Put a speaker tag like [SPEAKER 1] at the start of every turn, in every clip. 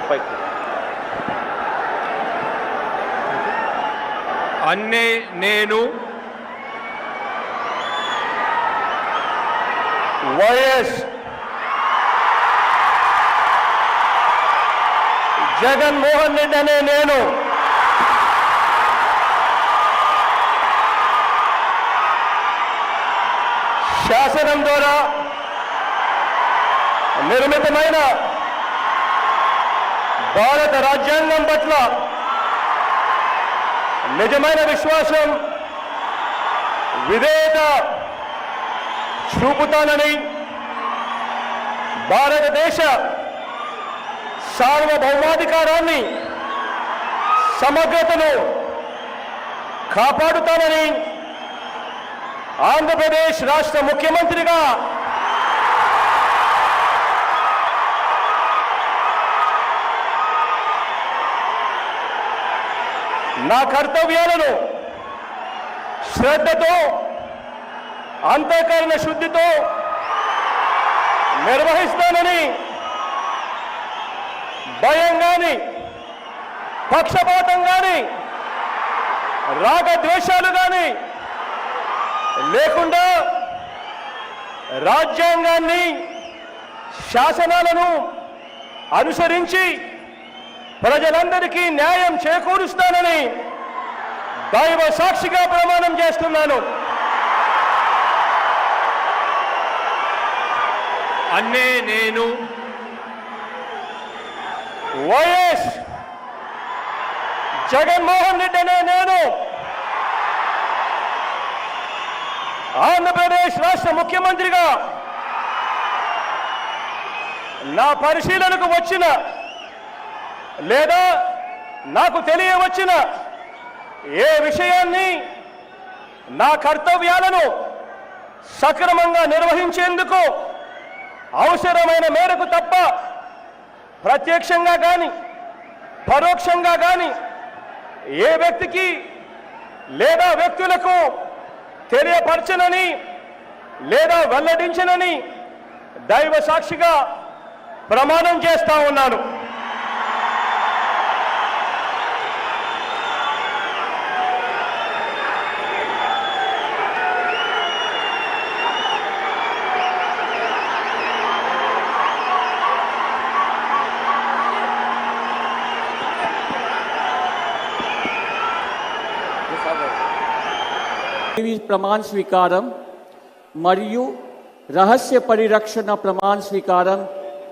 [SPEAKER 1] పైకి.
[SPEAKER 2] అన్నే నేను
[SPEAKER 1] వైఎస్ జగన్మోహన్ రెడ్డి అనే నేను శాసనం ద్వారా నిర్మితమైన భారత రాజ్యాంగం పట్ల నిజమైన విశ్వాసం విధేయత చూపుతానని భారతదేశ సార్వభౌమాధికారాన్ని సమగ్రతను కాపాడుతానని ఆంధ్రప్రదేశ్ రాష్ట్ర ముఖ్యమంత్రిగా నా కర్తవ్యాలను శ్రద్ధతో అంతఃకరణ శుద్ధితో నిర్వహిస్తానని భయం గాని పక్షపాతం గాని రాగద్వేషాలు గాని లేకుండా రాజ్యాంగాన్ని శాసనాలను అనుసరించి ప్రజలందరికీ న్యాయం చేకూరుస్తానని దైవ సాక్షిగా ప్రమాణం చేస్తున్నాను.
[SPEAKER 2] అన్నే నేను
[SPEAKER 1] వైఎస్ జగన్మోహన్ రెడ్డి అనే నేను ఆంధ్రప్రదేశ్ రాష్ట్ర ముఖ్యమంత్రిగా నా పరిశీలనకు వచ్చిన లేదా నాకు తెలియవచ్చిన ఏ విషయాన్ని నా కర్తవ్యాలను సక్రమంగా నిర్వహించేందుకు అవసరమైన మేరకు తప్ప ప్రత్యక్షంగా కానీ పరోక్షంగా కానీ ఏ వ్యక్తికి లేదా వ్యక్తులకు తెలియపరచనని లేదా వెల్లడించనని దైవ సాక్షిగా ప్రమాణం చేస్తా ఉన్నాను.
[SPEAKER 3] ప్రమాణ స్వీకారం మరియు రహస్య పరిరక్షణ ప్రమాణ స్వీకారం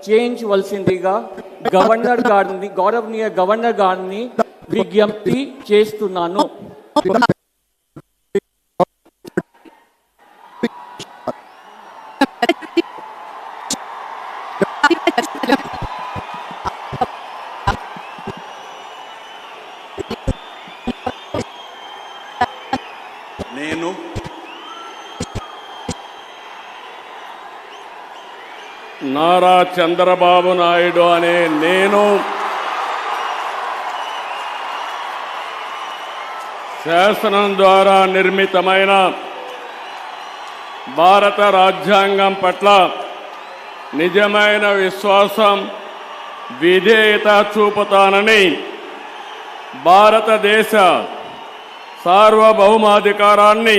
[SPEAKER 3] చేయించవలసిందిగా గౌరవనీయ గవర్నర్ గారిని విజ్ఞప్తి చేస్తున్నాను.
[SPEAKER 4] నేను నారా చంద్రబాబు నాయుడు అనే నేను శాసనం ద్వారా నిర్మితమైన భారత రాజ్యాంగం పట్ల నిజమైన విశ్వాసం విధేయత చూపుతానని భారతదేశ సార్వభౌమాధికారాన్ని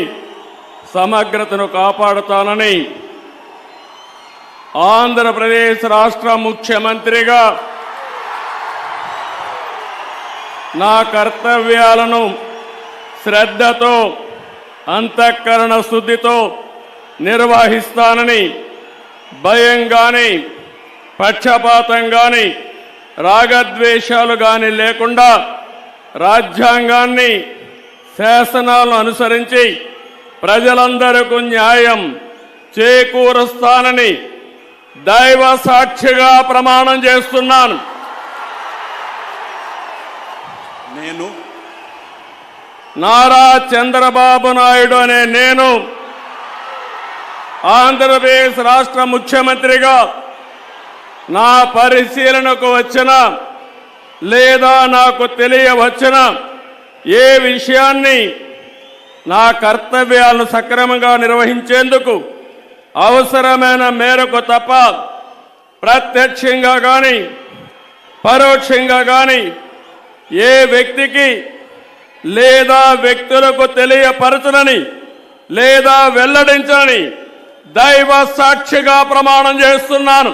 [SPEAKER 4] సమగ్రతను కాపాడుతానని ఆంధ్రప్రదేశ్ రాష్ట్ర ముఖ్యమంత్రిగా నా కర్తవ్యాలను శ్రద్ధతో అంతఃకరణ శుద్ధితో నిర్వహిస్తానని భయం గాని పక్షపాతం గాని రాగద్వేషాలు గాని లేకుండా రాజ్యాంగాన్ని శాసనాలను అనుసరించి ప్రజలందరికీ న్యాయం చేకూరుస్తానని దైవ సాక్షిగా ప్రమాణం చేస్తున్నాను. నేను నారా చంద్రబాబు నాయుడు అనే నేను ఆంధ్రప్రదేశ్ రాష్ట్ర ముఖ్యమంత్రిగా నా పరిశీలనకు వచ్చిన లేదా నాకు తెలియవచ్చిన ఏ విషయాన్ని నా కర్తవ్యాలను సక్రమంగా నిర్వహించేందుకు అవసరమైన మేరకు తప్ప ప్రత్యక్షంగా కానీ పరోక్షంగా కానీ ఏ వ్యక్తికి లేదా వ్యక్తులకు తెలియపరచనని లేదా వెల్లడించనని దైవ సాక్షిగా ప్రమాణం చేస్తున్నాను.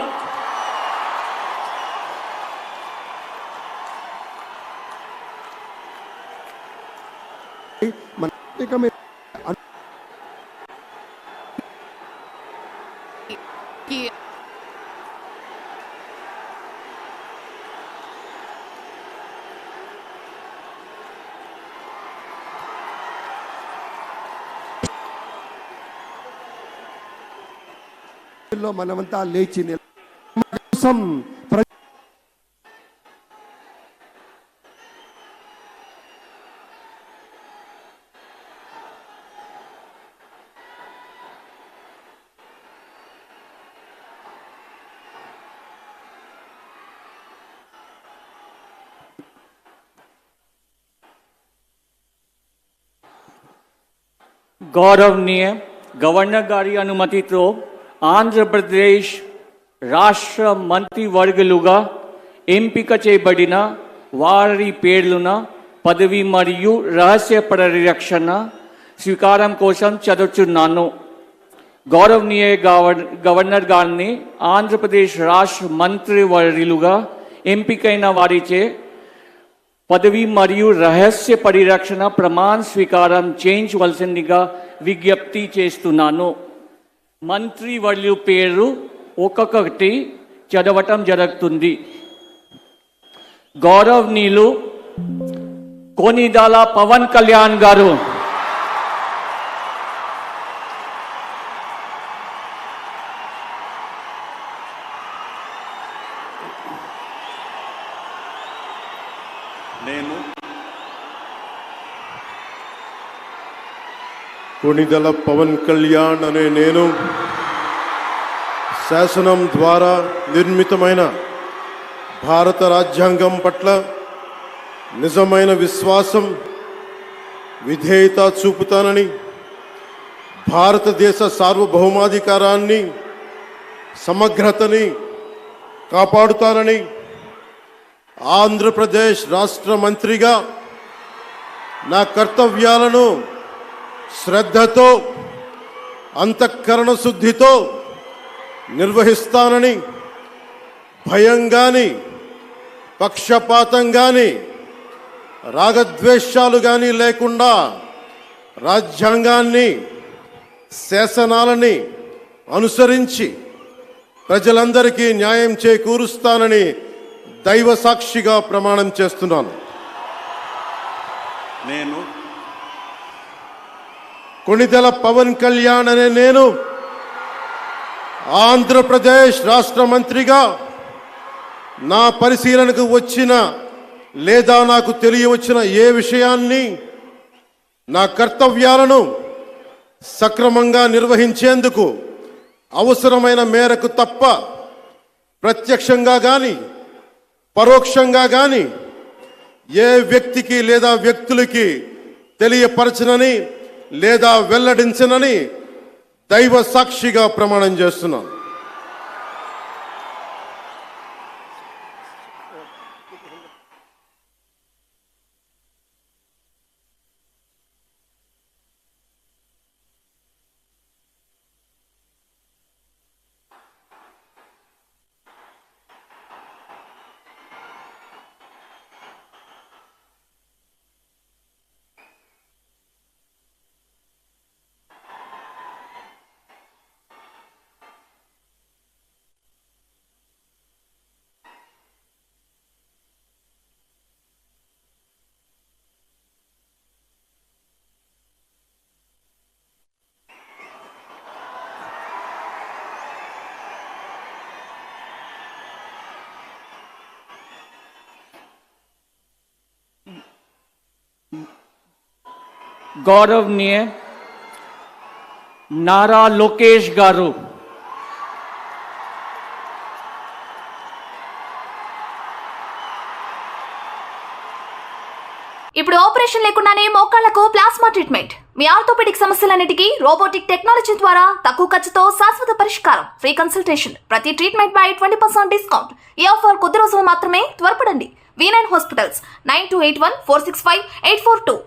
[SPEAKER 5] మనమంతా లేచి కోసం
[SPEAKER 3] गौरवनीय गवर्नर गारी अनुमति तो ఆంధ్ర ప్రదేశ్ రాష్ట్ర మంత్రివర్గులుగా ఎంపిక చేయబడిన వారి పేర్లున పదవి మరియు రహస్య పరిరక్షణ స్వీకారం కోసం చదువుతున్నాను. గౌరవనీయ గవర్నర్ గారిని ఆంధ్రప్రదేశ్ రాష్ట్ర మంత్రివర్యులుగా ఎంపికైన వారిచే పదవి మరియు రహస్య పరిరక్షణ ప్రమాణ స్వీకారం చేయించవలసిందిగా విజ్ఞప్తి చేస్తున్నాను. మంత్రివర్యుల పేరు ఒక్కొక్కటి చదవటం జరుగుతుంది. గౌరవనీయులు కొనిదాల పవన్ కళ్యాణ్ గారు,
[SPEAKER 6] నేను కొణిదెల పవన్ కళ్యాణ్ అనే నేను శాసనం ద్వారా నిర్మితమైన భారత రాజ్యాంగం పట్ల నిజమైన విశ్వాసం విధేయత చూపుతానని, భారతదేశ సార్వభౌమాధికారాన్ని సమగ్రతని కాపాడుతానని, ఆంధ్రప్రదేశ్ రాష్ట్ర మంత్రిగా నా కర్తవ్యాలను శ్రద్ధతో అంతఃకరణ శుద్ధితో నిర్వహిస్తానని, భయం గాని పక్షపాతం గాని రాగద్వేషాలు గాని లేకుండా రాజ్యాంగాన్ని శాసనాలని అనుసరించి ప్రజలందరికీ న్యాయం చేకూరుస్తానని దైవ సాక్షిగా ప్రమాణం చేస్తున్నాను. నేను కొణిదెల పవన్ కళ్యాణ్ అనే నేను ఆంధ్రప్రదేశ్ రాష్ట్ర మంత్రిగా నా పరిశీలనకు వచ్చిన లేదా నాకు తెలియవచ్చిన ఏ విషయాన్ని నా కర్తవ్యాలను సక్రమంగా నిర్వహించేందుకు అవసరమైన మేరకు తప్ప ప్రత్యక్షంగా కానీ పరోక్షంగా కానీ ఏ వ్యక్తికి లేదా వ్యక్తులకి తెలియపరచనని లేదా వెల్లడించనని దైవ సాక్షిగా ప్రమాణం చేస్తున్నాను.
[SPEAKER 3] गौरवनीय नारा लोकेश गारू,
[SPEAKER 7] ఇప్పుడు ఆపరేషన్ లేకుండానే మోకాళ్లకు ప్లాస్మా ట్రీట్మెంట్. మీ ఆర్థోపెడిక్ సమస్యలన్నిటికీ రోబోటిక్ టెక్నాలజీ ద్వారా తక్కువ ఖర్చుతో శాశ్వత పరిష్కారం. Free consultation. ప్రతి ట్రీట్మెంట్ పై 20% డిస్కౌంట్. ఈ ఆఫర్ కొద్ది రోజులు మాత్రమే. త్వరపడండి. V9 hospitals 9281465842.